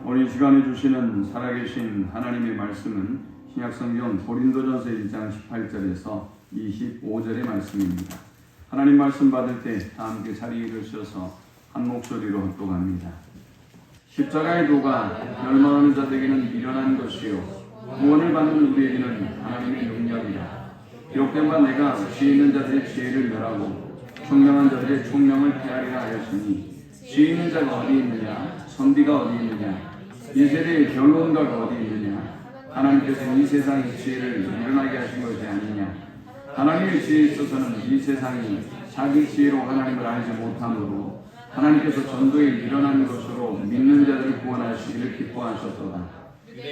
오늘 이 시간에 주시는 살아계신 하나님의 말씀은 신약성경 고린도전서 1장 18절에서 25절의 말씀입니다. 하나님 말씀 받을 때 다 함께 자리에 일으셔서 한 목소리로 합독합니다. 십자가의 도가 멸망하는 자들에게는 미련한 것이요 구원을 받는 우리에게는 하나님의 능력이라. 기록된 바 내가 지혜 있는 자들의 지혜를 멸하고 총명한 자들의 총명을 피하리라 하였으니, 지혜 있는 자가 어디 있느냐, 선비가 어디 있느냐, 이 세대의 변론가가 어디 있느냐. 하나님께서 이 세상의 지혜를 미련하게 하신 것이 아니냐. 하나님의 지혜에 있어서는 이 세상이 자기 지혜로 하나님을 알지 못함으로 하나님께서 전도에 미련한 것으로 믿는 자들을 구원하시기를 기뻐하셨도다.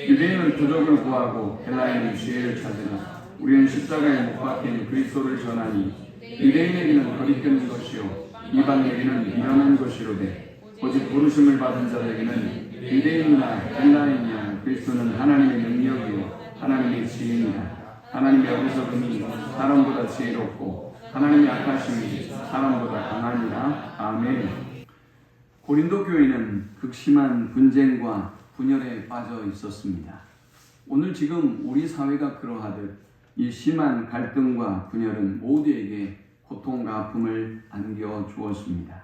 유대인은 부족을 구하고 헬라인은 지혜를 찾으라. 우리는 십자가에 못 박힌 그리스도를 전하니 유대인에게는 거리끼는 것이요 이방인에게는 미련한 것이로되 오직 부르심을 받은 자들에게는 유대인이나 헬라인이나 그리스도는 하나님의 능력이요 하나님의 지혜니라. 하나님의 어리석음이 사람보다 지혜롭고 하나님의 악하심이 사람보다 강하니라. 아멘. 고린도 교회는 극심한 분쟁과 분열에 빠져 있었습니다. 오늘 지금 우리 사회가 그러하듯 이 심한 갈등과 분열은 모두에게 고통과 아픔을 안겨 주었습니다.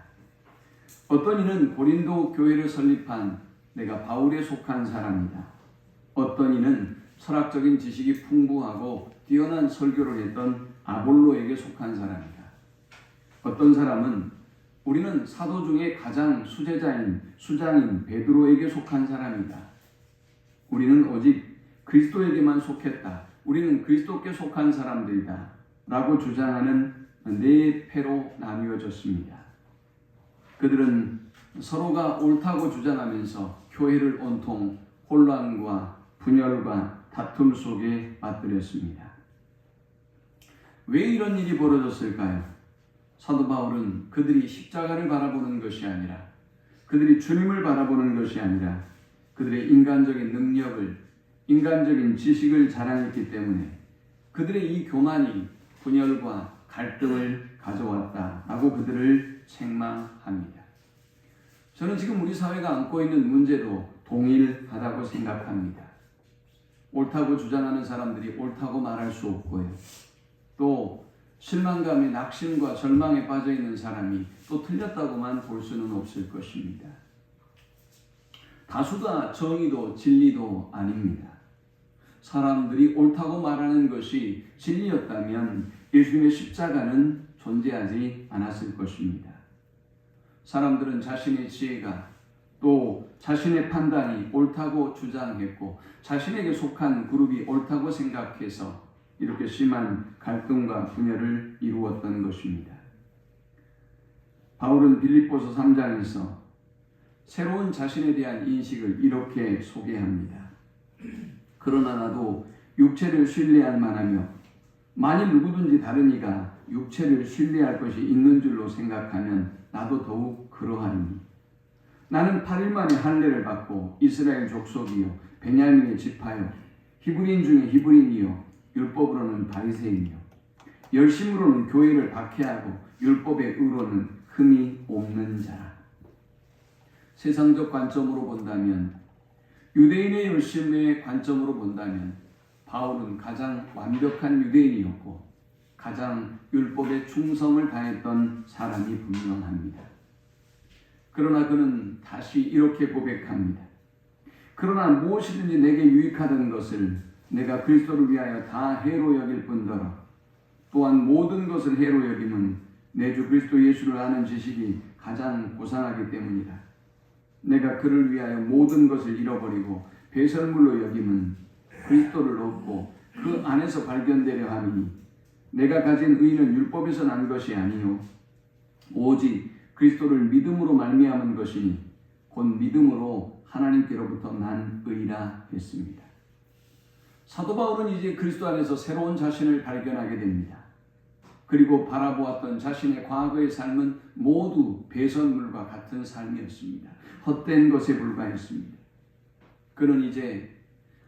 어떤 이는 고린도 교회를 설립한 내가 바울에 속한 사람이다. 어떤 이는 철학적인 지식이 풍부하고 뛰어난 설교를 했던 아볼로에게 속한 사람이다. 어떤 사람은 우리는 사도 중에 가장 수장인 베드로에게 속한 사람이다. 우리는 오직 그리스도에게만 속했다. 우리는 그리스도께 속한 사람들이다. 라고 주장하는 네 패로 나뉘어졌습니다. 그들은 서로가 옳다고 주장하면서 교회를 온통 혼란과 분열과 다툼 속에 빠뜨렸습니다. 왜 이런 일이 벌어졌을까요? 사도 바울은 그들이 십자가를 바라보는 것이 아니라, 그들이 주님을 바라보는 것이 아니라 그들의 인간적인 능력을, 인간적인 지식을 자랑했기 때문에 그들의 이 교만이 분열과 갈등을 가져왔다라고 그들을 책망합니다. 저는 지금 우리 사회가 안고 있는 문제도 동일하다고 생각합니다. 옳다고 주장하는 사람들이 옳다고 말할 수 없고요. 또 실망감에 낙심과 절망에 빠져 있는 사람이 또 틀렸다고만 볼 수는 없을 것입니다. 다수가 정의도 진리도 아닙니다. 사람들이 옳다고 말하는 것이 진리였다면 예수님의 십자가는 존재하지 않았을 것입니다. 사람들은 자신의 지혜가 또 자신의 판단이 옳다고 주장했고 자신에게 속한 그룹이 옳다고 생각해서 이렇게 심한 갈등과 분열을 이루었던 것입니다. 바울은 빌립보서 3장에서 새로운 자신에 대한 인식을 이렇게 소개합니다. 그러나 나도 육체를 신뢰할 만하며 만일 누구든지 다른 이가 육체를 신뢰할 것이 있는 줄로 생각하면 나도 더욱 그러하리니, 나는 8일 만에 할례를 받고 이스라엘 족속이요 베냐민의 지파요 히브리인 중에 히브리인이요 율법으로는 바리새인이요 열심으로는 교회를 박해하고 율법의 의로는 흠이 없는 자라. 세상적 관점으로 본다면, 유대인의 열심의 관점으로 본다면 바울은 가장 완벽한 유대인이었고 가장 율법에 충성을 다했던 사람이 분명합니다. 그러나 그는 다시 이렇게 고백합니다. 그러나 무엇이든지 내게 유익하던 것을 내가 그리스도를 위하여 다 해로 여길 뿐더러 또한 모든 것을 해로 여김은 내 주 그리스도 예수를 아는 지식이 가장 고상하기 때문이다. 내가 그를 위하여 모든 것을 잃어버리고 배설물로 여김은 그리스도를 얻고 그 안에서 발견되려 함이니, 내가 가진 의는 율법에서 난 것이 아니요 오직 그리스도를 믿음으로 말미암은 것이니 곧 믿음으로 하나님께로부터 난 의라 했습니다. 사도 바울은 이제 그리스도 안에서 새로운 자신을 발견하게 됩니다. 그리고 바라보았던 자신의 과거의 삶은 모두 배설물과 같은 삶이었습니다. 헛된 것에 불과했습니다. 그는 이제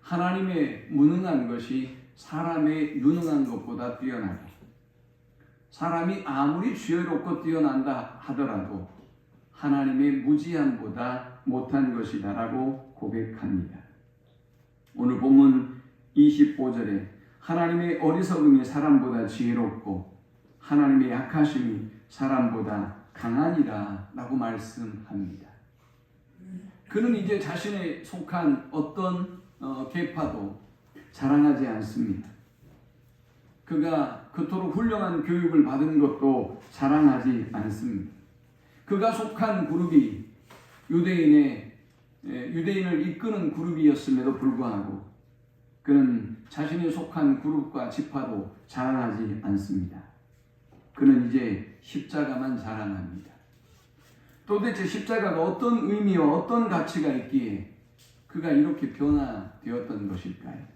하나님의 무능한 것이 사람의 유능한 것보다 뛰어나고, 사람이 아무리 지혜롭고 뛰어난다 하더라도 하나님의 무지함보다 못한 것이다라고 고백합니다. 오늘 본문 25절에 하나님의 어리석음이 사람보다 지혜롭고 하나님의 약하심이 사람보다 강하니라 라고 말씀합니다. 그는 이제 자신에 속한 어떤 계파도 자랑하지 않습니다. 그가 그토록 훌륭한 교육을 받은 것도 자랑하지 않습니다. 그가 속한 그룹이 유대인을 이끄는 그룹이었음에도 불구하고 그는 자신이 속한 그룹과 지파도 자랑하지 않습니다. 그는 이제 십자가만 자랑합니다. 도대체 십자가가 어떤 의미와 어떤 가치가 있기에 그가 이렇게 변화되었던 것일까요?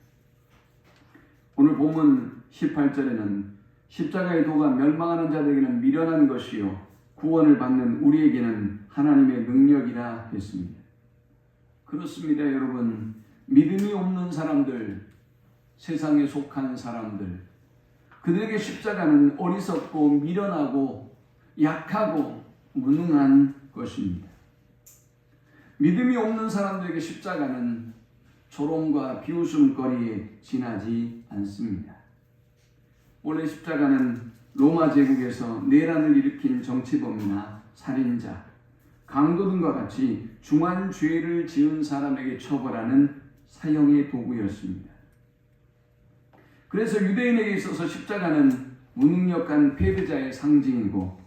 오늘 본문 18절에는 십자가의 도가 멸망하는 자들에게는 미련한 것이요 구원을 받는 우리에게는 하나님의 능력이라 했습니다. 그렇습니다, 여러분. 믿음이 없는 사람들, 세상에 속한 사람들, 그들에게 십자가는 어리석고 미련하고 약하고 무능한 것입니다. 믿음이 없는 사람들에게 십자가는 조롱과 비웃음거리에 지나지 않습니다. 원래 십자가는 로마 제국에서 내란을 일으킨 정치범이나 살인자, 강도 등과 같이 중한 죄를 지은 사람에게 처벌하는 사형의 도구였습니다. 그래서 유대인에게 있어서 십자가는 무능력한 패배자의 상징이고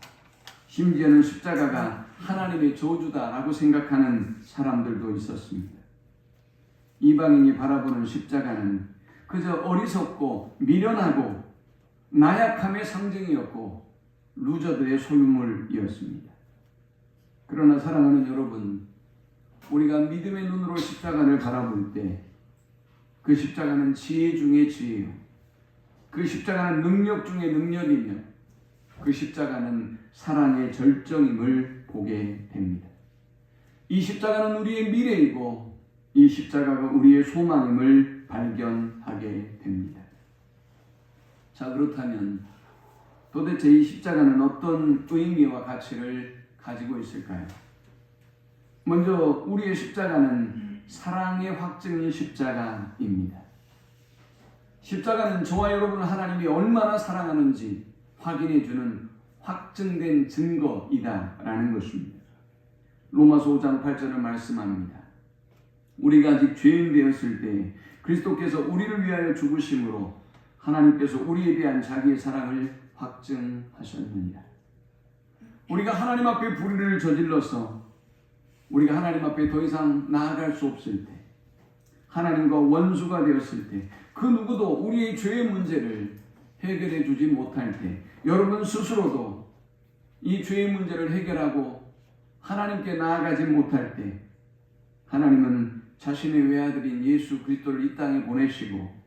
심지어는 십자가가 하나님의 저주다라고 생각하는 사람들도 있었습니다. 이방인이 바라보는 십자가는 그저 어리석고 미련하고 나약함의 상징이었고 루저들의 소유물이었습니다. 그러나 사랑하는 여러분, 우리가 믿음의 눈으로 십자가를 바라볼 때 그 십자가는 지혜 중의 지혜요, 그 십자가는 능력 중의 능력이며 그 십자가는 사랑의 절정임을 보게 됩니다. 이 십자가는 우리의 미래이고 이 십자가가 우리의 소망임을 발견하게 됩니다. 자, 그렇다면 도대체 이 십자가는 어떤 의미와 가치를 가지고 있을까요? 먼저 우리의 십자가는 사랑의 확증인 십자가입니다. 십자가는 저와 여러분을 하나님이 얼마나 사랑하는지 확인해주는 확증된 증거이다라는 것입니다. 로마서 5장 8절을 말씀합니다. 우리가 아직 죄인 되었을 때 그리스도께서 우리를 위하여 죽으심으로 하나님께서 우리에 대한 자기의 사랑을 확증하셨느니라. 우리가 하나님 앞에 불의를 저질러서 우리가 하나님 앞에 더 이상 나아갈 수 없을 때, 하나님과 원수가 되었을 때, 그 누구도 우리의 죄의 문제를 해결해 주지 못할 때, 여러분 스스로도 이 죄의 문제를 해결하고 하나님께 나아가지 못할 때, 하나님은 자신의 외아들인 예수 그리스도를 이 땅에 보내시고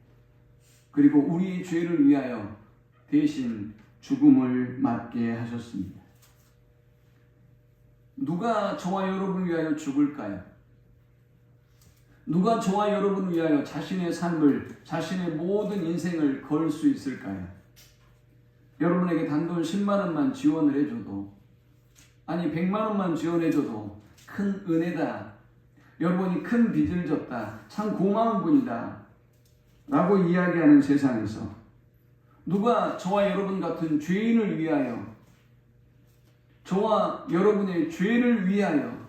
그리고 우리의 죄를 위하여 대신 죽음을 맞게 하셨습니다. 누가 저와 여러분을 위하여 죽을까요? 누가 저와 여러분을 위하여 자신의 삶을, 자신의 모든 인생을 걸 수 있을까요? 여러분에게 단돈 10만 원만 지원을 해줘도, 아니 100만 원만 지원해줘도 큰 은혜다, 여러분이 큰 빚을 졌다, 참 고마운 분이다 라고 이야기하는 세상에서 누가 저와 여러분 같은 죄인을 위하여, 저와 여러분의 죄를 위하여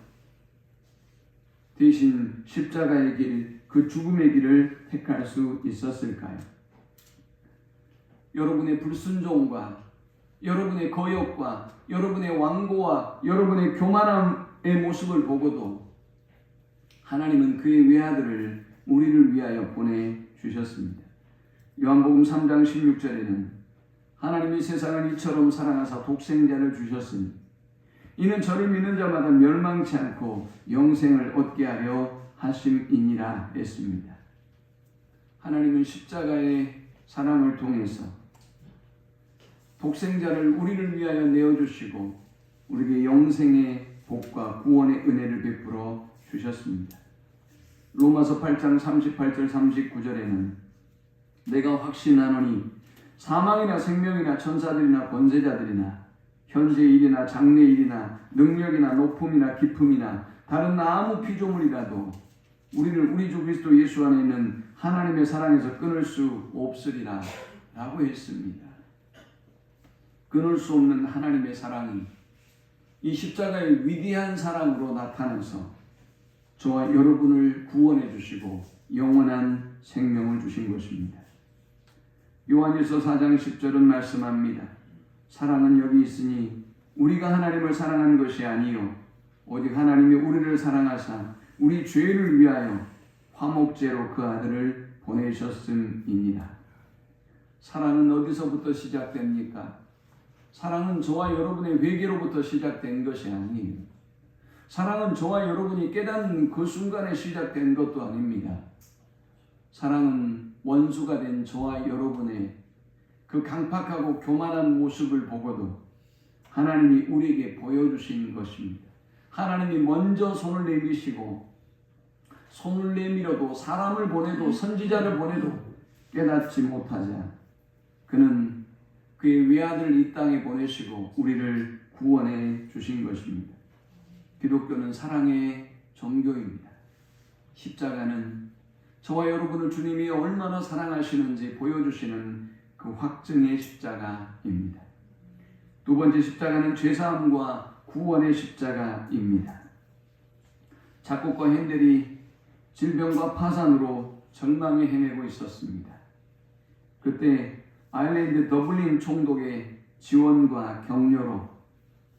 대신 십자가의 길, 그 죽음의 길을 택할 수 있었을까요? 여러분의 불순종과 여러분의 거역과 여러분의 완고와 여러분의 교만함의 모습을 보고도 하나님은 그의 외아들을 우리를 위하여 보내주셨습니다. 요한복음 3장 16절에는 하나님이 세상을 이처럼 사랑하사 독생자를 주셨으니 이는 저를 믿는 자마다 멸망치 않고 영생을 얻게 하려 하심이니라 했습니다. 하나님은 십자가의 사랑을 통해서 독생자를 우리를 위하여 내어주시고 우리에게 영생의 복과 구원의 은혜를 베풀어 주셨습니다. 로마서 8장 38절 39절에는 내가 확신하노니 사망이나 생명이나 천사들이나 권세자들이나 현재 일이나 장래 일이나 능력이나 높음이나 기품이나 다른 아무 피조물이라도 우리를 우리 주 그리스도 예수 안에 있는 하나님의 사랑에서 끊을 수 없으리라 라고 했습니다. 끊을 수 없는 하나님의 사랑이 이 십자가의 위대한 사랑으로 나타나서 저와 여러분을 구원해 주시고 영원한 생명을 주신 것입니다. 요한일서 4장 10절은 말씀합니다. 사랑은 여기 있으니 우리가 하나님을 사랑한 것이 아니요 오직 하나님이 우리를 사랑하사 우리 죄를 위하여 화목제로 그 아들을 보내셨음이니라. 사랑은 어디서부터 시작됩니까? 사랑은 저와 여러분의 회개로부터 시작된 것이 아니에요. 사랑은 저와 여러분이 깨닫는 그 순간에 시작된 것도 아닙니다. 사랑은 원수가 된 저와 여러분의 그 강팍하고 교만한 모습을 보고도 하나님이 우리에게 보여주신 것입니다. 하나님이 먼저 손을 내미시고 손을 내밀어도 사람을 보내도 선지자를 보내도 깨닫지 못하자 그는 그의 외아들을 이 땅에 보내시고 우리를 구원해 주신 것입니다. 기독교는 사랑의 종교입니다. 십자가는 저와 여러분을 주님이 얼마나 사랑하시는지 보여주시는 그 확증의 십자가입니다. 두 번째 십자가는 죄사함과 구원의 십자가입니다. 작곡가 핸델이 질병과 파산으로 절망에 헤매고 있었습니다. 그때 아일랜드 더블린 총독의 지원과 격려로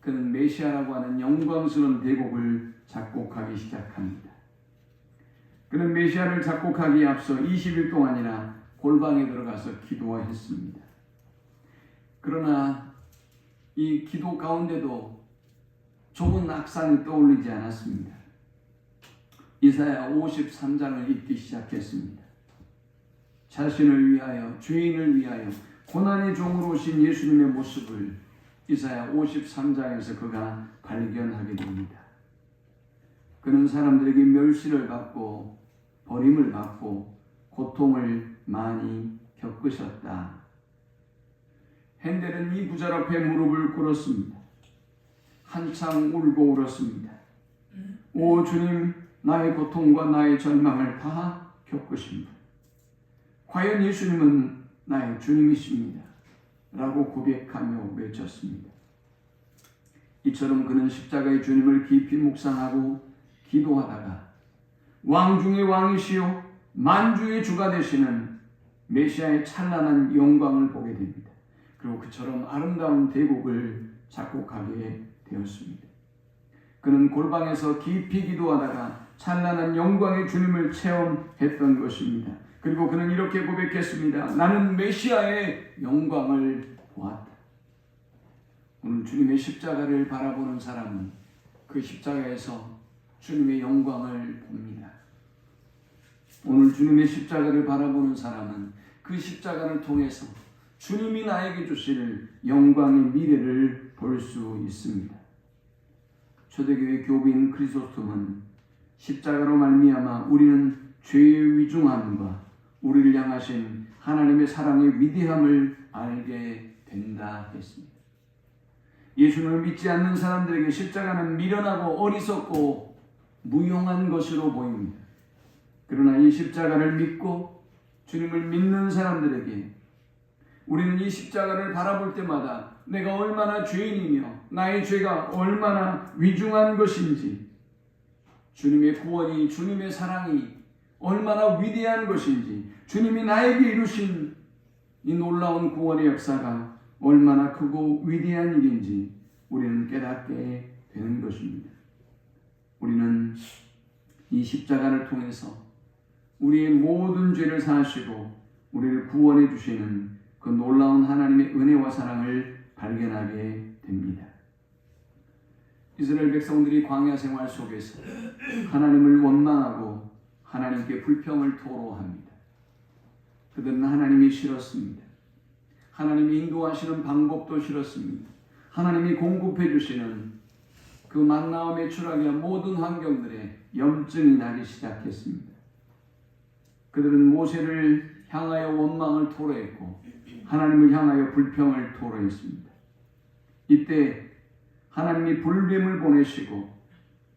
그는 메시아라고 하는 영광스러운 대곡을 작곡하기 시작합니다. 그는 메시아를 작곡하기에 앞서 20일 동안이나 골방에 들어가서 기도했습니다. 그러나 이 기도 가운데도 좋은 악상이 떠올리지 않았습니다. 이사야 53장을 읽기 시작했습니다. 자신을 위하여, 죄인을 위하여 고난의 종으로 오신 예수님의 모습을 이사야 53장에서 그가 발견하게 됩니다. 그는 사람들에게 멸시를 받고 버림을 받고 고통을 많이 겪으셨다. 핸델은 이 구절 앞에 무릎을 꿇었습니다. 한창 울고 울었습니다. 오 주님, 나의 고통과 나의 절망을 다 겪으십니다. 과연 예수님은 나의 주님이십니다. 라고 고백하며 외쳤습니다. 이처럼 그는 십자가의 주님을 깊이 묵상하고 기도하다가 왕 중의 왕이시요 만주의 주가 되시는 메시아의 찬란한 영광을 보게 됩니다. 그리고 그처럼 아름다운 대곡을 작곡하게 되었습니다. 그는 골방에서 깊이 기도하다가 찬란한 영광의 주님을 체험했던 것입니다. 그리고 그는 이렇게 고백했습니다. 나는 메시아의 영광을 보았다. 오늘 주님의 십자가를 바라보는 사람은 그 십자가에서 주님의 영광을 봅니다. 오늘 주님의 십자가를 바라보는 사람은 그 십자가를 통해서 주님이 나에게 주실 영광의 미래를 볼 수 있습니다. 초대교회 교부인 크리소스톰은 십자가로 말미암아 우리는 죄의 위중함과 우리를 향하신 하나님의 사랑의 위대함을 알게 된다 했습니다. 예수님을 믿지 않는 사람들에게 십자가는 미련하고 어리석고 무용한 것으로 보입니다. 그러나 이 십자가를 믿고 주님을 믿는 사람들에게 우리는 이 십자가를 바라볼 때마다 내가 얼마나 죄인이며 나의 죄가 얼마나 위중한 것인지, 주님의 구원이, 주님의 사랑이 얼마나 위대한 것인지, 주님이 나에게 이루신 이 놀라운 구원의 역사가 얼마나 크고 위대한 일인지 우리는 깨닫게 되는 것입니다. 우리는 이 십자가를 통해서 우리의 모든 죄를 사하시고 우리를 구원해 주시는 그 놀라운 하나님의 은혜와 사랑을 발견하게 됩니다. 이스라엘 백성들이 광야 생활 속에서 하나님을 원망하고 하나님께 불평을 토로합니다. 그들은 하나님이 싫었습니다. 하나님이 인도하시는 방법도 싫었습니다. 하나님이 공급해 주시는 그 만나와 메추라기 모든 환경들에 염증이 나기 시작했습니다. 그들은 모세를 향하여 원망을 토로했고 하나님을 향하여 불평을 토로했습니다. 이때 하나님이 불뱀을 보내시고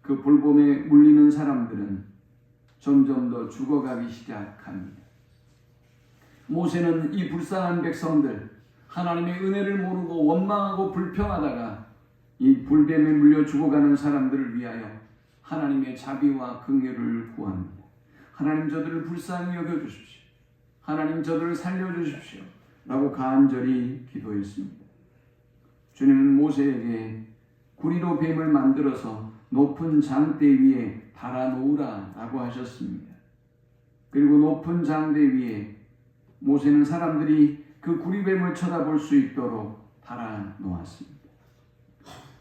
그 불뱀에 물리는 사람들은 점점 더 죽어가기 시작합니다. 모세는 이 불쌍한 백성들, 하나님의 은혜를 모르고 원망하고 불평하다가 이 불뱀에 물려 죽어가는 사람들을 위하여 하나님의 자비와 긍휼을 구합니다. 하나님 저들을 불쌍히 여겨주십시오. 하나님 저들을 살려주십시오. 라고 간절히 기도했습니다. 주님은 모세에게 구리로 뱀을 만들어서 높은 장대 위에 달아놓으라 라고 하셨습니다. 그리고 높은 장대 위에 모세는 사람들이 그 구리뱀을 쳐다볼 수 있도록 달아놓았습니다.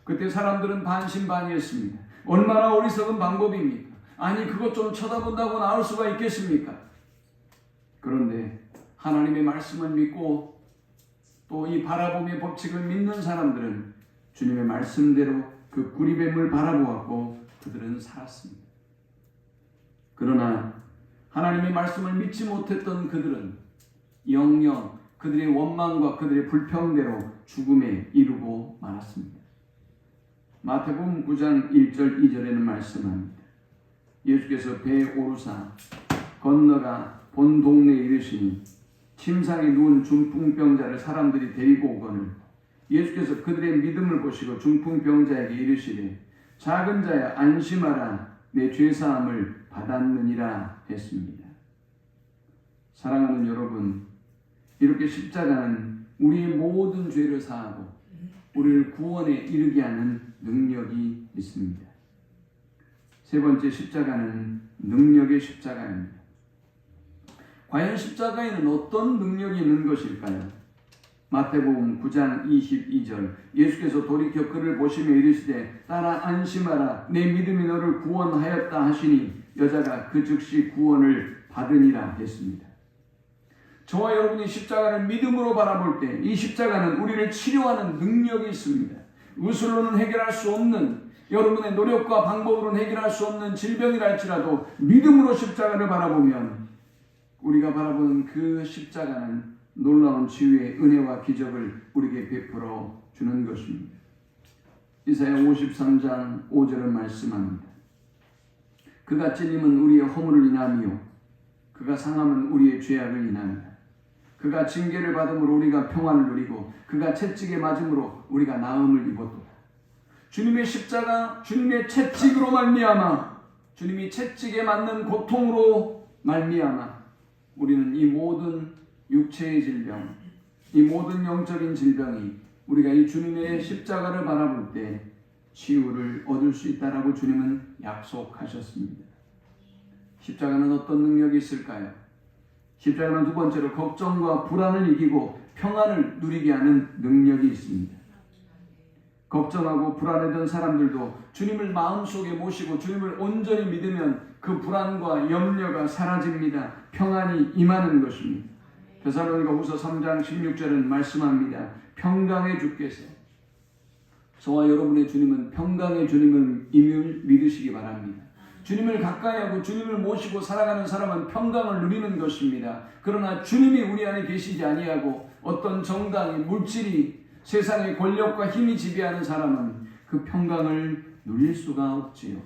그때 사람들은 반신반의했습니다. 얼마나 어리석은 방법입니까? 아니 그것 좀 쳐다본다고 나올 수가 있겠습니까? 그런데 하나님의 말씀을 믿고 또 이 바라봄의 법칙을 믿는 사람들은 주님의 말씀대로 그 구리뱀을 바라보았고 그들은 살았습니다. 그러나 하나님의 말씀을 믿지 못했던 그들은 영영 그들의 원망과 그들의 불평대로 죽음에 이르고 말았습니다. 마태복음 9장 1절 2절에는 말씀합니다. 예수께서 배에 오르사 건너가 본 동네에 이르시니 침상에 누운 중풍병자를 사람들이 데리고 오거늘 예수께서 그들의 믿음을 보시고 중풍병자에게 이르시되 작은 자야 안심하라 내 죄사함을 받았느니라 했습니다. 사랑하는 여러분, 이렇게 십자가는 우리의 모든 죄를 사하고 우리를 구원에 이르게 하는 능력이 있습니다. 세 번째 십자가는 능력의 십자가입니다. 과연 십자가에는 어떤 능력이 있는 것일까요? 마태복음 9장 22절 예수께서 돌이켜 그를 보시며 이르시되 따라 안심하라 내 믿음이 너를 구원하였다 하시니 여자가 그 즉시 구원을 받으니라 했습니다. 저와 여러분이 십자가를 믿음으로 바라볼 때 이 십자가는 우리를 치료하는 능력이 있습니다. 의술로는 해결할 수 없는 여러분의 노력과 방법으로는 해결할 수 없는 질병이라 할지라도 믿음으로 십자가를 바라보면 우리가 바라보는 그 십자가는 놀라운 치유의 은혜와 기적을 우리에게 베풀어 주는 것입니다. 이사야 53장 5절은 말씀합니다. 그가 찔림은 우리의 허물을 인하며 그가 상함은 우리의 죄악을 인합니다. 그가 징계를 받음으로 우리가 평안을 누리고 그가 채찍에 맞음으로 우리가 나음을 입었도다. 주님의 십자가, 주님의 채찍으로 말미암아, 주님이 채찍에 맞는 고통으로 말미암아 우리는 이 모든 육체의 질병, 이 모든 영적인 질병이 우리가 이 주님의 십자가를 바라볼 때 치유를 얻을 수 있다라고 주님은 약속하셨습니다. 십자가는 어떤 능력이 있을까요? 십자가는 두 번째로 걱정과 불안을 이기고 평안을 누리게 하는 능력이 있습니다. 걱정하고 불안했던 사람들도 주님을 마음속에 모시고 주님을 온전히 믿으면 그 불안과 염려가 사라집니다. 평안이 임하는 것입니다. 데살로니가후서 3장 16절은 말씀합니다. 평강의 주께서 저와 여러분의 주님은 평강의 주님을 믿으시기 바랍니다. 주님을 가까이하고 주님을 모시고 살아가는 사람은 평강을 누리는 것입니다. 그러나 주님이 우리 안에 계시지 아니하고 어떤 정당이 물질이 세상의 권력과 힘이 지배하는 사람은 그 평강을 누릴 수가 없지요.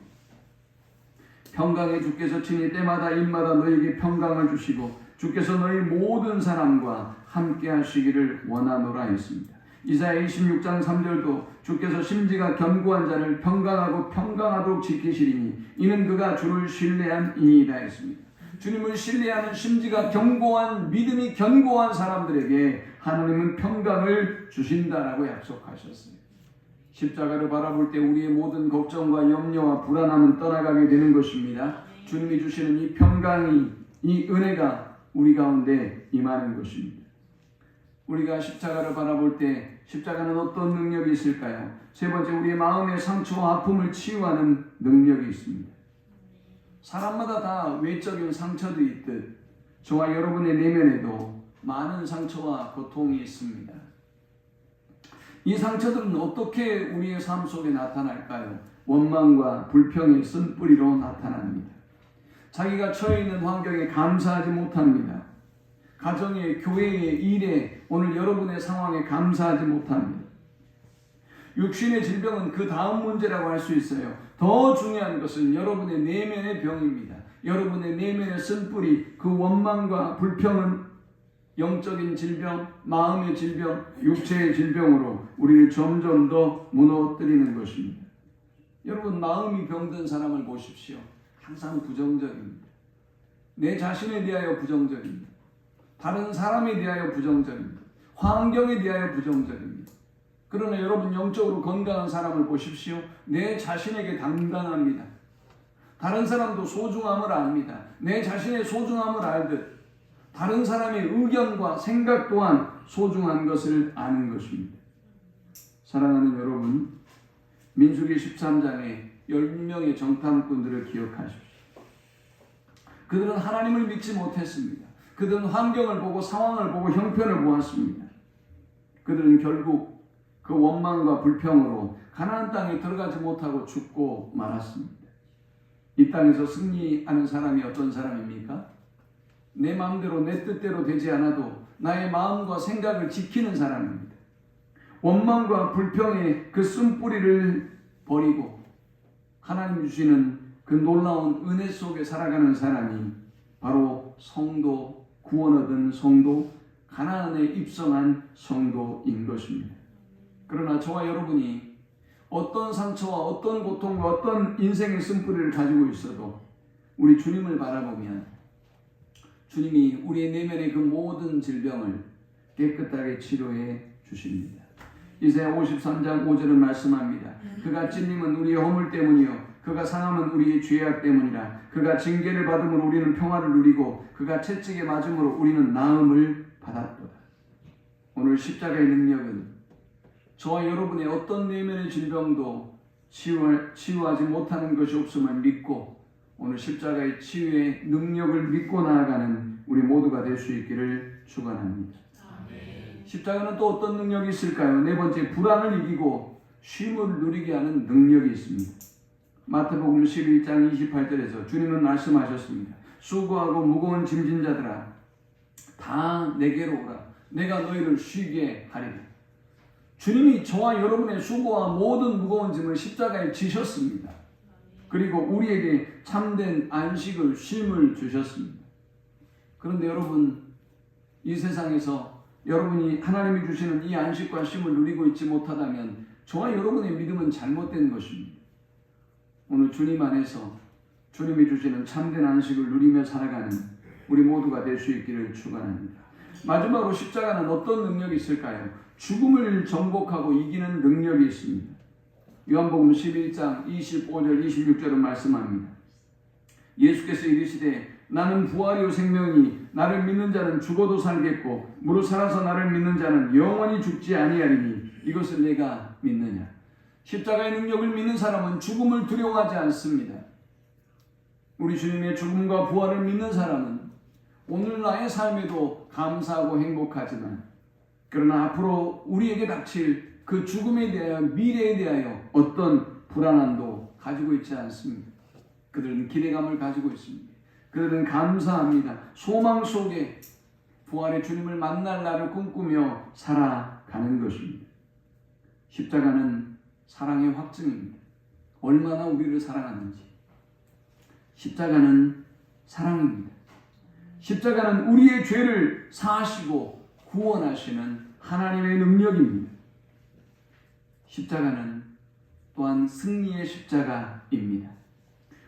평강의 주께서 친히 때마다 입마다 너에게 평강을 주시고 주께서 너희 모든 사람과 함께 하시기를 원하노라 했습니다. 이사야 26장 3절도 주께서 심지가 견고한 자를 평강하고 평강하도록 지키시리니 이는 그가 주를 신뢰한 이이다 했습니다. 주님을 신뢰하는 심지가 견고한 믿음이 견고한 사람들에게 하나님은 평강을 주신다라고 약속하셨어요. 십자가를 바라볼 때 우리의 모든 걱정과 염려와 불안함은 떠나가게 되는 것입니다. 주님이 주시는 이 평강이, 이 은혜가 우리 가운데 임하는 것입니다. 우리가 십자가를 바라볼 때 십자가는 어떤 능력이 있을까요? 세 번째, 우리의 마음의 상처와 아픔을 치유하는 능력이 있습니다. 사람마다 다 외적인 상처도 있듯 저와 여러분의 내면에도 많은 상처와 고통이 있습니다. 이 상처들은 어떻게 우리의 삶 속에 나타날까요? 원망과 불평의 쓴뿌리로 나타납니다. 자기가 처해 있는 환경에 감사하지 못합니다. 가정에, 교회에, 일에, 오늘 여러분의 상황에 감사하지 못합니다. 육신의 질병은 그 다음 문제라고 할 수 있어요. 더 중요한 것은 여러분의 내면의 병입니다. 여러분의 내면의 쓴뿌리, 그 원망과 불평은 영적인 질병, 마음의 질병, 육체의 질병으로 우리를 점점 더 무너뜨리는 것입니다. 여러분, 마음이 병든 사람을 보십시오. 항상 부정적입니다. 내 자신에 대하여 부정적입니다. 다른 사람에 대하여 부정적입니다. 환경에 대하여 부정적입니다. 그러나 여러분, 영적으로 건강한 사람을 보십시오. 내 자신에게 단단합니다. 다른 사람도 소중함을 압니다. 내 자신의 소중함을 알듯 다른 사람의 의견과 생각 또한 소중한 것을 아는 것입니다. 사랑하는 여러분, 민수기 13장에 10명의 정탐꾼들을 기억하십시오. 그들은 하나님을 믿지 못했습니다. 그들은 환경을 보고 상황을 보고 형편을 보았습니다. 그들은 결국 그 원망과 불평으로 가나안 땅에 들어가지 못하고 죽고 말았습니다. 이 땅에서 승리하는 사람이 어떤 사람입니까? 내 마음대로 내 뜻대로 되지 않아도 나의 마음과 생각을 지키는 사람입니다. 원망과 불평의 그 쓴뿌리를 버리고 하나님 주시는 그 놀라운 은혜 속에 살아가는 사람이 바로 성도, 구원 얻은 성도, 가나안에 입성한 성도인 것입니다. 그러나 저와 여러분이 어떤 상처와 어떤 고통과 어떤 인생의 쓴뿌리를 가지고 있어도 우리 주님을 바라보면 주님이 우리의 내면의 그 모든 질병을 깨끗하게 치료해 주십니다. 이사야 53장 5절은 말씀합니다. 그가 찔림은 우리의 허물 때문이요 그가 상함은 우리의 죄악 때문이라. 그가 징계를 받음으로 우리는 평화를 누리고 그가 채찍에 맞음으로 우리는 나음을 받았도다. 오늘 십자가의 능력은 저와 여러분의 어떤 내면의 질병도 치유하지 못하는 것이 없음을 믿고 오늘 십자가의 치유의 능력을 믿고 나아가는 우리 모두가 될 수 있기를 축원합니다. 십자가는 또 어떤 능력이 있을까요? 네 번째, 불안을 이기고 쉼을 누리게 하는 능력이 있습니다. 마태복음 11장 28절에서 주님은 말씀하셨습니다. 수고하고 무거운 짐진 자들아 다 내게로 오라. 내가 너희를 쉬게 하리라. 주님이 저와 여러분의 수고와 모든 무거운 짐을 십자가에 지셨습니다. 그리고 우리에게 참된 안식을, 쉼을 주셨습니다. 그런데 여러분, 이 세상에서 여러분이 하나님이 주시는 이 안식과 쉼을 누리고 있지 못하다면 저와 여러분의 믿음은 잘못된 것입니다. 오늘 주님 안에서 주님이 주시는 참된 안식을 누리며 살아가는 우리 모두가 될 수 있기를 축원합니다. 마지막으로 십자가는 어떤 능력이 있을까요? 죽음을 정복하고 이기는 능력이 있습니다. 요한복음 11장 25절 26절은 말씀합니다. 예수께서 이르시되 나는 부활이요 생명이니 나를 믿는 자는 죽어도 살겠고 무릇 살아서 나를 믿는 자는 영원히 죽지 아니하리니 이것을 내가 믿느냐. 십자가의 능력을 믿는 사람은 죽음을 두려워하지 않습니다. 우리 주님의 죽음과 부활을 믿는 사람은 오늘 나의 삶에도 감사하고 행복하지만 그러나 앞으로 우리에게 닥칠 그 죽음에 대하여 미래에 대하여 어떤 불안함도 가지고 있지 않습니다. 그들은 기대감을 가지고 있습니다. 그들은 감사합니다. 소망 속에 부활의 주님을 만날 날을 꿈꾸며 살아가는 것입니다. 십자가는 사랑의 확증입니다. 얼마나 우리를 사랑하는지. 십자가는 사랑입니다. 십자가는 우리의 죄를 사하시고 구원하시는 하나님의 능력입니다. 십자가는 또한 승리의 십자가입니다.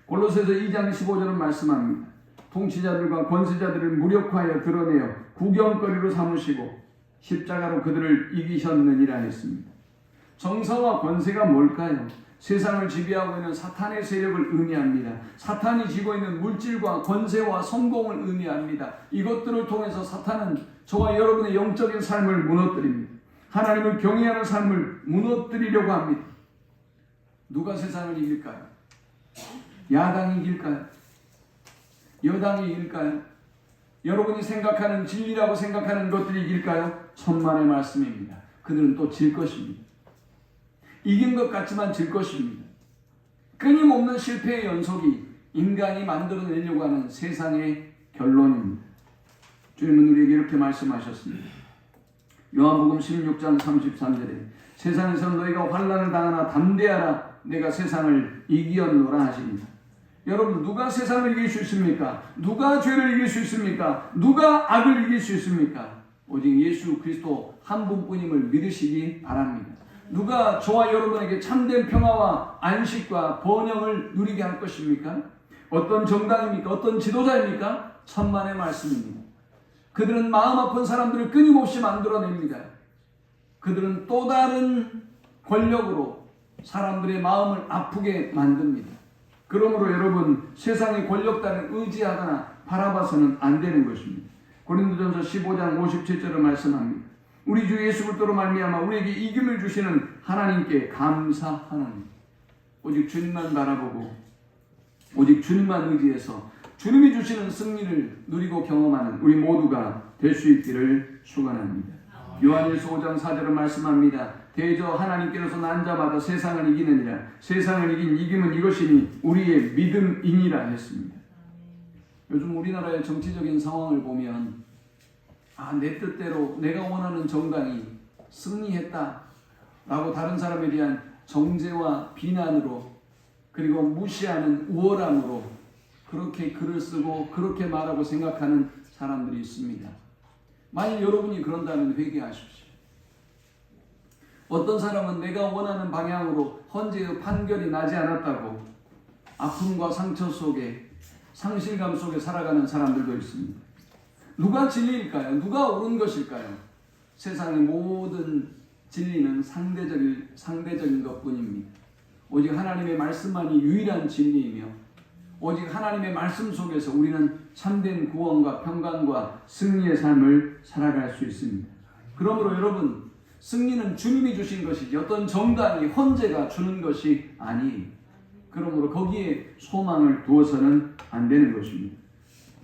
골로새서 2장 15절은 말씀합니다. 통치자들과 권세자들을 무력화하여 드러내어 구경거리로 삼으시고 십자가로 그들을 이기셨느니라 했습니다. 정사와 권세가 뭘까요? 세상을 지배하고 있는 사탄의 세력을 의미합니다. 사탄이 쥐고 있는 물질과 권세와 성공을 의미합니다. 이것들을 통해서 사탄은 저와 여러분의 영적인 삶을 무너뜨립니다. 하나님을 경외하는 삶을 무너뜨리려고 합니다. 누가 세상을 이길까요? 야당이 이길까요? 여당이 이길까요? 여러분이 생각하는 진리라고 생각하는 것들이 이길까요? 천만의 말씀입니다. 그들은 또 질 것입니다. 이긴 것 같지만 질 것입니다. 끊임없는 실패의 연속이 인간이 만들어내려고 하는 세상의 결론입니다. 주님은 우리에게 이렇게 말씀하셨습니다. 요한복음 16장 33절에 세상에서 너희가 환난을 당하나 담대하라 내가 세상을 이기었노라 하십니다. 여러분, 누가 세상을 이길 수 있습니까? 누가 죄를 이길 수 있습니까? 누가 악을 이길 수 있습니까? 오직 예수 그리스도 한 분뿐임을 믿으시기 바랍니다. 누가 저와 여러분에게 참된 평화와 안식과 번영을 누리게 할 것입니까? 어떤 정당입니까? 어떤 지도자입니까? 천만의 말씀입니다. 그들은 마음 아픈 사람들을 끊임없이 만들어냅니다. 그들은 또 다른 권력으로 사람들의 마음을 아프게 만듭니다. 그러므로 여러분, 세상의 권력단을 의지하거나 바라봐서는 안 되는 것입니다. 고린도전서 15장 57절을 말씀합니다. 우리 주 예수 그리스도로 말미암아 우리에게 이김을 주시는 하나님께 감사하노니. 오직 주님만 바라보고 오직 주님만 의지해서 주님이 주시는 승리를 누리고 경험하는 우리 모두가 될 수 있기를 축원합니다. 요한일서 5장 4절은 말씀합니다. 대저 하나님께서 난자마다 세상을 이기느니라. 세상을 이긴 이김은 이것이니 우리의 믿음이니라 했습니다. 요즘 우리나라의 정치적인 상황을 보면 내 뜻대로 내가 원하는 정당이 승리했다 라고 다른 사람에 대한 정죄와 비난으로 그리고 무시하는 우월함으로 그렇게 글을 쓰고 그렇게 말하고 생각하는 사람들이 있습니다. 만약 여러분이 그런다면 회개하십시오. 어떤 사람은 내가 원하는 방향으로 헌재의 판결이 나지 않았다고 아픔과 상처 속에 상실감 속에 살아가는 사람들도 있습니다. 누가 진리일까요? 누가 옳은 것일까요? 세상의 모든 진리는 상대적인 것뿐입니다. 오직 하나님의 말씀만이 유일한 진리이며 오직 하나님의 말씀 속에서 우리는 참된 구원과 평강과 승리의 삶을 살아갈 수 있습니다. 그러므로 여러분, 승리는 주님이 주신 것이지 어떤 정당이 헌재가 주는 것이 아니에요. 그러므로 거기에 소망을 두어서는 안 되는 것입니다.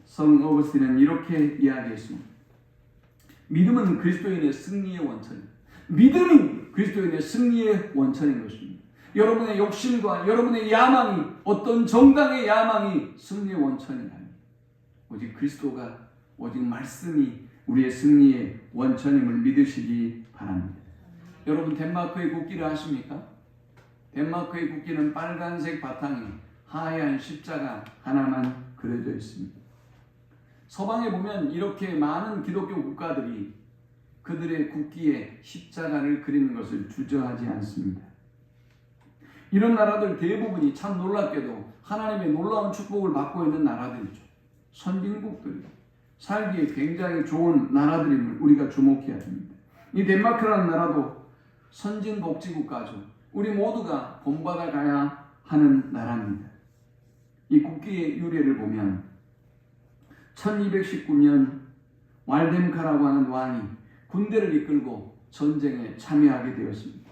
성 어거스틴은 이렇게 이야기했습니다. 믿음은 그리스도인의 승리의 원천입니다. 믿음이 그리스도인의 승리의 원천인 것입니다. 여러분의 욕심과 여러분의 야망이 어떤 정당의 야망이 승리의 원천이 아닙니다. 오직 그리스도가 오직 말씀이 우리의 승리의 원천임을 믿으시기 바랍니다. 여러분, 덴마크의 국기를 아십니까? 덴마크의 국기는 빨간색 바탕에 하얀 십자가 하나만 그려져 있습니다. 서방에 보면 이렇게 많은 기독교 국가들이 그들의 국기에 십자가를 그리는 것을 주저하지 않습니다. 이런 나라들 대부분이 참 놀랍게도 하나님의 놀라운 축복을 받고 있는 나라들이죠. 선진국들이 살기에 굉장히 좋은 나라들임을 우리가 주목해야 됩니다. 이 덴마크라는 나라도 선진복지국가죠. 우리 모두가 본받아 가야 하는 나라입니다. 이 국기의 유래를 보면 1219년 왈뎀카라고 하는 왕이 군대를 이끌고 전쟁에 참여하게 되었습니다.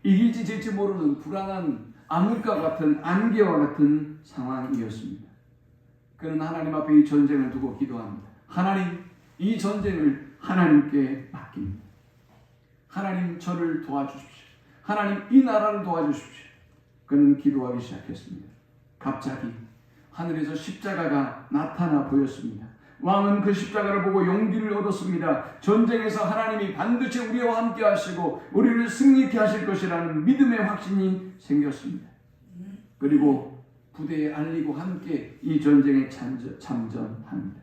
이길지 질지 모르는 불안한 암흑과 같은 안개와 같은 상황이었습니다. 그는 하나님 앞에 이 전쟁을 두고 기도합니다. 하나님, 이 전쟁을 하나님께 맡깁니다. 하나님, 저를 도와주십시오. 하나님, 이 나라를 도와주십시오. 그는 기도하기 시작했습니다. 갑자기 하늘에서 십자가가 나타나 보였습니다. 왕은 그 십자가를 보고 용기를 얻었습니다. 전쟁에서 하나님이 반드시 우리와 함께 하시고 우리를 승리케 하실 것이라는 믿음의 확신이 생겼습니다. 그리고 부대에 알리고 함께 이 전쟁에 참전합니다.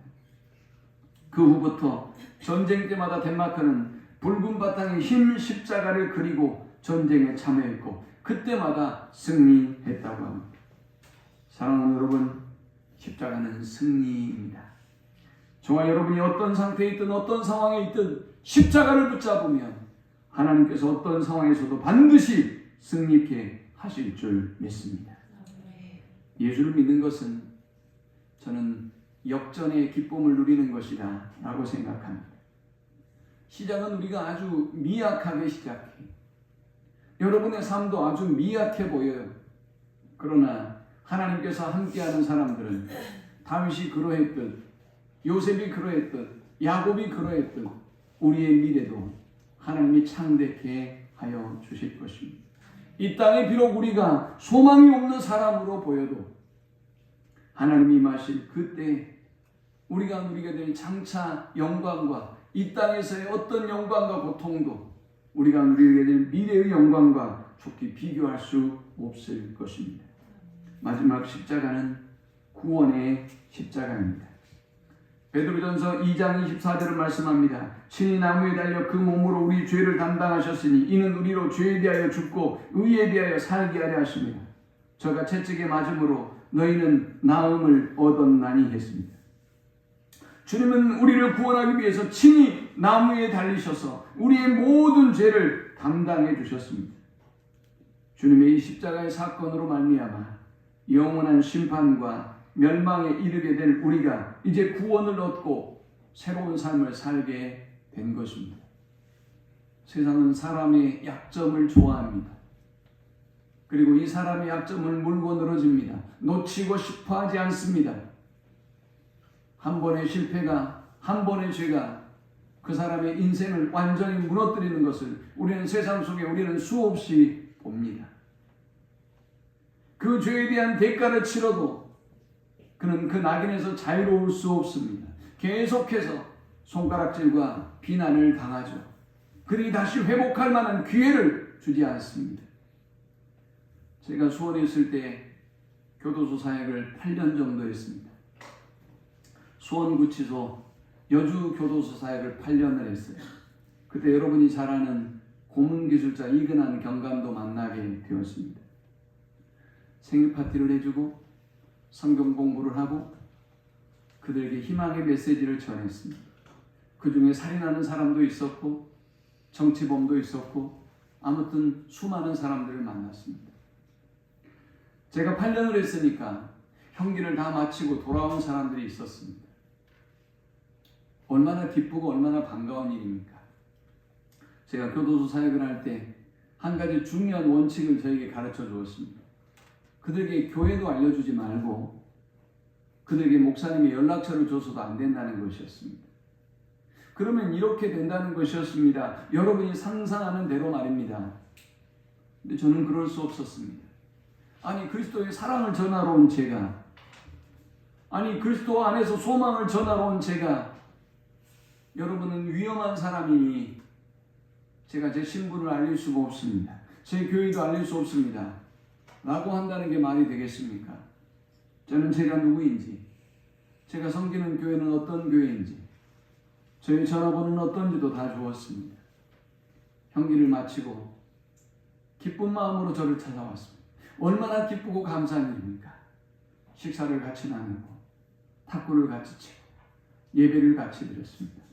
그 후부터 전쟁 때마다 덴마크는 붉은 바탕에 흰 십자가를 그리고 전쟁에 참여했고 그때마다 승리했다고 합니다. 사랑하는 여러분, 십자가는 승리입니다. 저와 여러분이 어떤 상태에 있든 어떤 상황에 있든 십자가를 붙잡으면 하나님께서 어떤 상황에서도 반드시 승리케 하실 줄 믿습니다. 예수를 믿는 것은 저는 역전의 기쁨을 누리는 것이다 라고 생각합니다. 시작은 우리가 아주 미약하게 시작해요. 여러분의 삶도 아주 미약해 보여요. 그러나 하나님께서 함께하는 사람들은 다윗이 그러했듯 요셉이 그러했듯 야곱이 그러했듯 우리의 미래도 하나님이 창대케 하여 주실 것입니다. 이 땅에 비록 우리가 소망이 없는 사람으로 보여도 하나님이 임하실 그때 우리가 누리게 될 장차 영광과 이 땅에서의 어떤 영광과 고통도 우리가 누리게 될 미래의 영광과 좋게 비교할 수 없을 것입니다. 마지막 십자가는 구원의 십자가입니다. 베드로전서 2장 24절을 말씀합니다. 친히 나무에 달려 그 몸으로 우리 죄를 담당하셨으니 이는 우리로 죄에 대하여 죽고 의에 대하여 살게 하려 하십니다. 저가 채찍에 맞음으로 너희는 나음을 얻었나니 했습니다. 주님은 우리를 구원하기 위해서 친히 나무에 달리셔서 우리의 모든 죄를 담당해 주셨습니다. 주님의 이 십자가의 사건으로 말미암아 영원한 심판과 멸망에 이르게 될 우리가 이제 구원을 얻고 새로운 삶을 살게 된 것입니다. 세상은 사람의 약점을 좋아합니다. 그리고 이 사람의 약점을 물고 늘어집니다. 놓치고 싶어 하지 않습니다. 한 번의 실패가, 한 번의 죄가 그 사람의 인생을 완전히 무너뜨리는 것을 우리는 세상 속에 우리는 수없이 봅니다. 그 죄에 대한 대가를 치러도 그는 그 낙인에서 자유로울 수 없습니다. 계속해서 손가락질과 비난을 당하죠. 그들이 다시 회복할 만한 기회를 주지 않습니다. 제가 수원에 있을 때 교도소 사역을 8년 정도 했습니다. 수원구치소 여주교도소 사역을 8년을 했어요. 그때 여러분이 잘 아는 고문기술자 이근한 경감도 만나게 되었습니다. 생일 파티를 해주고 성경 공부를 하고 그들에게 희망의 메시지를 전했습니다. 그 중에 살인하는 사람도 있었고 정치범도 있었고 아무튼 수많은 사람들을 만났습니다. 제가 8년을 했으니까 형기를 다 마치고 돌아온 사람들이 있었습니다. 얼마나 기쁘고 얼마나 반가운 일입니까? 제가 교도소 사역을 할 때 한 가지 중요한 원칙을 저에게 가르쳐 주었습니다. 그들에게 교회도 알려주지 말고 그들에게 목사님의 연락처를 줘서도 안 된다는 것이었습니다. 그러면 이렇게 된다는 것이었습니다. 여러분이 상상하는 대로 말입니다. 근데 저는 그럴 수 없었습니다. 아니 그리스도의 사랑을 전하러 온 제가, 아니 그리스도 안에서 소망을 전하러 온 제가, 여러분은 위험한 사람이니 제가 제 신분을 알릴 수가 없습니다. 제 교회도 알릴 수 없습니다. 라고 한다는 게 말이 되겠습니까? 저는 제가 누구인지, 제가 섬기는 교회는 어떤 교회인지, 저희 전화번호는 어떤지도 다 주었습니다. 형기를 마치고 기쁜 마음으로 저를 찾아왔습니다. 얼마나 기쁘고 감사한 일입니까? 식사를 같이 나누고 탁구를 같이 치고 예배를 같이 드렸습니다.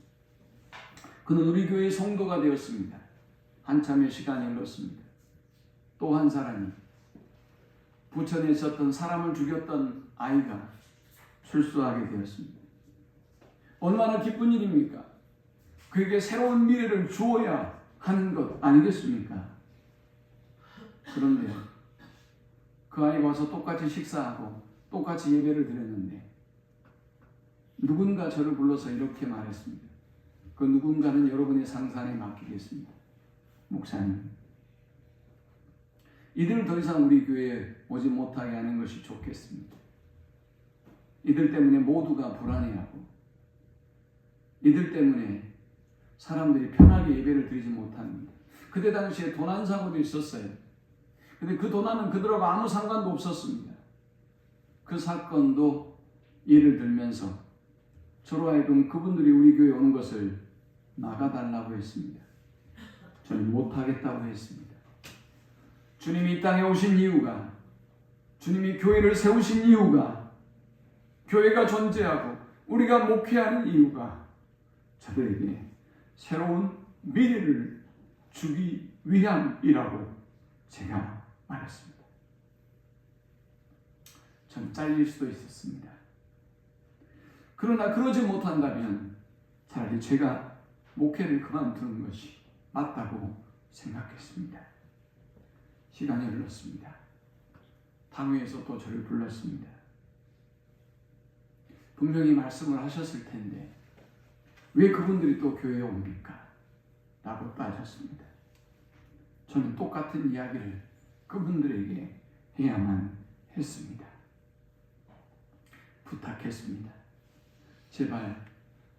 그는 우리 교회의 성도가 되었습니다. 한참의 시간이 흘렀습니다. 또 한 사람이 부천에 있었던 사람을 죽였던 아이가 출소하게 되었습니다. 얼마나 기쁜 일입니까? 그에게 새로운 미래를 주어야 하는 것 아니겠습니까? 그런데 그 아이가 와서 똑같이 식사하고 똑같이 예배를 드렸는데 누군가 저를 불러서 이렇게 말했습니다. 그 누군가는 여러분의 상상에 맡기겠습니다. 목사님, 이들 더 이상 우리 교회에 오지 못하게 하는 것이 좋겠습니다. 이들 때문에 모두가 불안해하고 이들 때문에 사람들이 편하게 예배를 드리지 못합니다. 그때 당시에 도난 사고도 있었어요. 근데 그 도난은 그들하고 아무 상관도 없었습니다. 그 사건도 예를 들면서 저로 하여금 그분들이 우리 교회에 오는 것을 막아달라고 했습니다. 저는 못하겠다고 했습니다. 주님이 이 땅에 오신 이유가, 주님이 교회를 세우신 이유가, 교회가 존재하고 우리가 목회하는 이유가 저들에게 새로운 미래를 주기 위함이라고 제가 말했습니다. 전 잘릴 수도 있었습니다. 그러나 그러지 못한다면 차라리 제가 목회를 그만두는 것이 맞다고 생각했습니다. 시간이 흘렀습니다. 당회에서 또 저를 불렀습니다. 분명히 말씀을 하셨을 텐데 왜 그분들이 또 교회에 옵니까? 라고 따졌습니다. 저는 똑같은 이야기를 그분들에게 해야만 했습니다. 부탁했습니다. 제발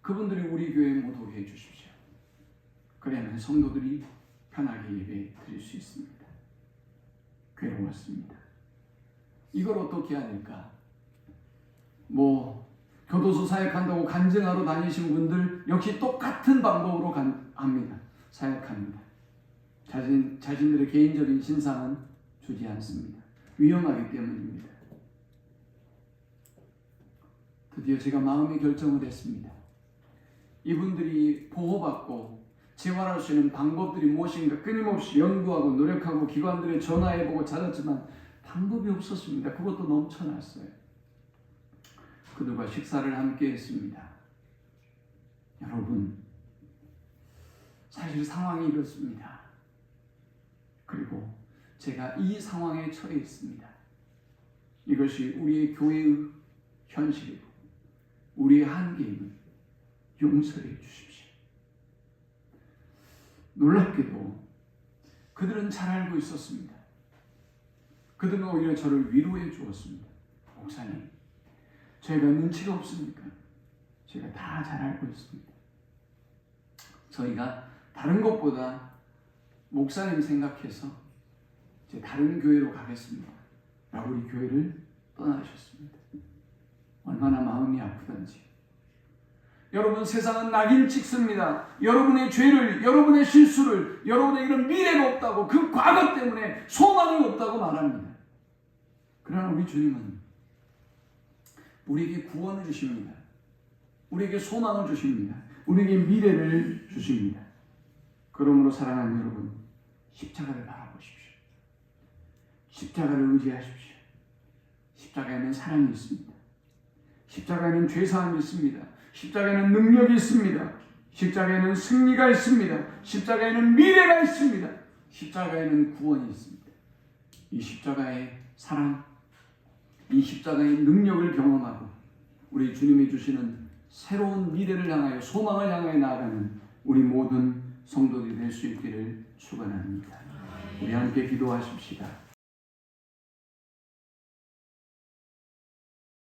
그분들이 우리 교회에 못 오게 해주십시오. 그래야만 성도들이 편하게 예배 드릴 수 있습니다. 괴로웠습니다. 이걸 어떻게 해야 될까? 교도소 사역한다고 간증하러 다니신 분들 역시 똑같은 방법으로 합니다. 사역합니다. 자신들의 개인적인 신상은 주지 않습니다. 위험하기 때문입니다. 드디어 제가 마음의 결정을 했습니다. 이분들이 보호받고 재활할 수 있는 방법들이 무엇인가 끊임없이 연구하고 노력하고 기관들에 전화해보고 찾았지만 방법이 없었습니다. 그것도 넘쳐났어요. 그들과 식사를 함께 했습니다. 여러분, 사실 상황이 이렇습니다. 그리고 제가 이 상황에 처해 있습니다. 이것이 우리의 교회의 현실이고 우리의 한계임을 용서해 주십시오. 놀랍게도 그들은 잘 알고 있었습니다. 그들은 오히려 저를 위로해 주었습니다. 목사님, 저희가 눈치가 없습니까? 제가 다 잘 알고 있습니다. 저희가 다른 것보다 목사님 생각해서 이제 다른 교회로 가겠습니다. 라고 우리 교회를 떠나셨습니다. 얼마나 마음이 아프던지. 여러분, 세상은 낙인 찍습니다. 여러분의 죄를, 여러분의 실수를, 여러분의 이런 미래가 없다고, 그 과거 때문에 소망이 없다고 말합니다. 그러나 우리 주님은 우리에게 구원을 주십니다. 우리에게 소망을 주십니다. 우리에게 미래를 주십니다. 그러므로 사랑하는 여러분, 십자가를 바라보십시오. 십자가를 의지하십시오. 십자가에는 사랑이 있습니다. 십자가에는 죄사함이 있습니다. 십자가에는 능력이 있습니다. 십자가에는 승리가 있습니다. 십자가에는 미래가 있습니다. 십자가에는 구원이 있습니다. 이 십자가의 사랑, 이 십자가의 능력을 경험하고 우리 주님이 주시는 새로운 미래를 향하여, 소망을 향하여 나아가는 우리 모든 성도들이 될 수 있기를 축원합니다. 우리 함께 기도하십시다.